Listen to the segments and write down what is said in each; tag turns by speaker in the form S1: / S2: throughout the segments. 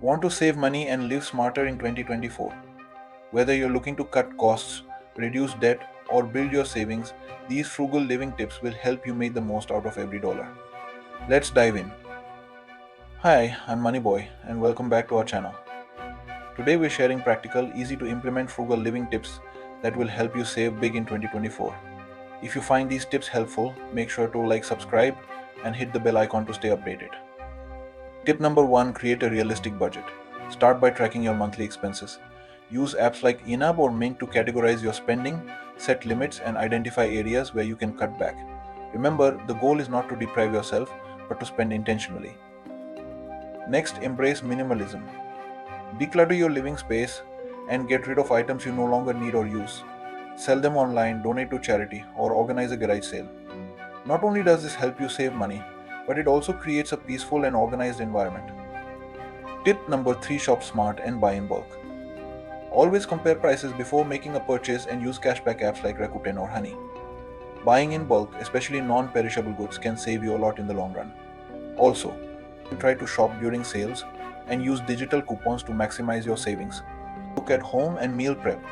S1: Want to save money and live smarter in 2024? Whether you're looking to cut costs, reduce debt, or build your savings, these frugal living tips will help you make the most out of every dollar. Let's dive in. Hi, I'm Moneyboy, and welcome back to our channel. Today we're sharing practical, easy to implement frugal living tips that will help you save big in 2024. If you find these tips helpful, make sure to like, subscribe, and hit the bell icon to stay updated. Tip number 1: create a realistic budget. Start by tracking your monthly expenses. Use apps like Enab or Mint to categorize your spending, set limits, and identify areas where you can cut back. Remember, the goal is not to deprive yourself, but to spend intentionally. Next, embrace minimalism. Declutter your living space and get rid of items you no longer need or use. Sell them online, donate to charity, or organize a garage sale. Not only does this help you save money, but it also creates a peaceful and organized environment. Tip number 3: shop smart and buy in bulk. Always compare prices before making a purchase and use cashback apps like Rakuten or Honey. Buying in bulk, especially non perishable goods, can save you a lot in the long run. Also, try to shop during sales and use digital coupons to maximize your savings. Look at home and meal prep.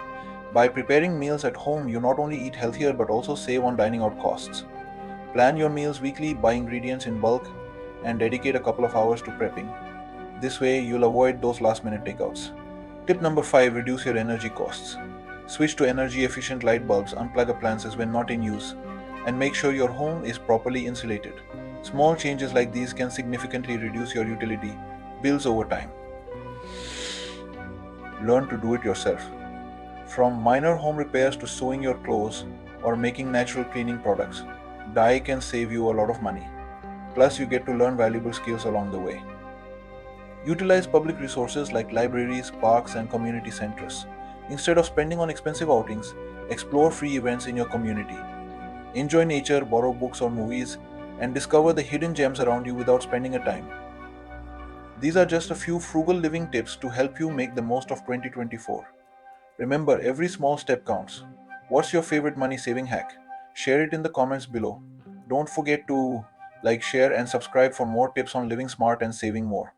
S1: By preparing meals at home, you not only eat healthier but also save on dining out costs. Plan your meals weekly, buy ingredients in bulk, and dedicate a couple of hours to prepping. This way, you'll avoid those last minute takeouts. Tip number 5: reduce your energy costs. Switch to energy efficient light bulbs, unplug appliances when not in use, and make sure your home is properly insulated. Small changes like these can significantly reduce your utility bills over time. Learn to do it yourself. From minor home repairs to sewing your clothes or making natural cleaning products, dye can save you a lot of money. Plus, you get to learn valuable skills along the way. Utilize public resources like libraries, parks, and community centers. Instead of spending on expensive outings, explore free events in your community. Enjoy nature, borrow books or movies, and discover the hidden gems around you without spending a dime. These are just a few frugal living tips to help you make the most of 2024. Remember, every small step counts. What's your favorite money saving hack? Share it in the comments below. Don't forget to like, share, and subscribe for more tips on living smart and saving more.